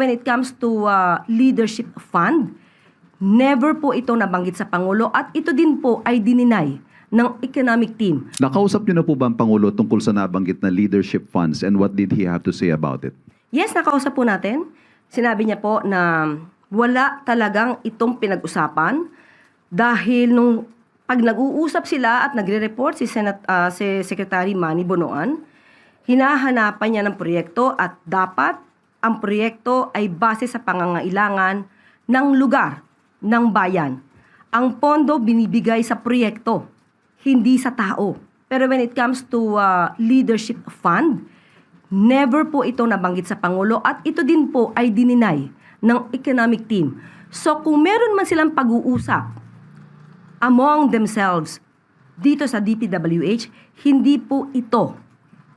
when it comes to leadership fund, never po ito nabanggit sa Pangulo at ito din po ay dininay ng economic team. Nakausap niyo na po ba ang Pangulo tungkol sa nabanggit na leadership funds and what did he have to say about it? Yes, nakausap po natin. Sinabi niya po na wala talagang itong pinag-usapan dahil nung pag nag-uusap sila at nagre-report si Secretary Manny Bonoan, hinahanapan niya ng proyekto at dapat ang proyekto ay base sa pangangailangan ng lugar, ng bayan. Ang pondo binibigay sa proyekto, hindi sa tao. Pero when it comes to leadership fund, never po ito nabanggit sa Pangulo at ito din po ay dininay ng economic team. So kung meron man silang pag-uusap among themselves dito sa DPWH, hindi po ito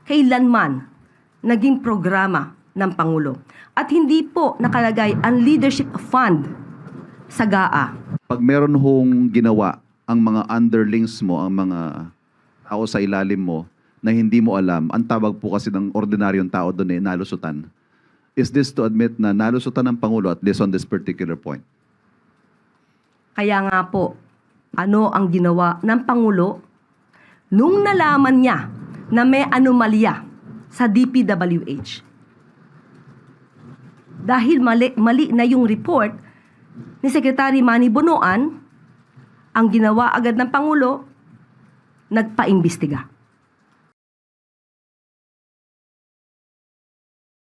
kailanman naging programa ng Pangulo. At hindi po nakalagay ang leadership fund sa GAA. Pag meron hong ginawa ang mga underlings mo, ang mga tao sa ilalim mo na hindi mo alam, ang tawag po kasi ng ordinaryong tao doon nalusutan. Is this to admit na nalusutan ng Pangulo at least on this particular point? Kaya nga po, ano ang ginawa ng Pangulo nung nalaman niya na may anomalya sa DPWH? Dahil mali na yung report ni Secretary Manny Bonoan, ang ginawa agad ng Pangulo, nagpaimbestiga.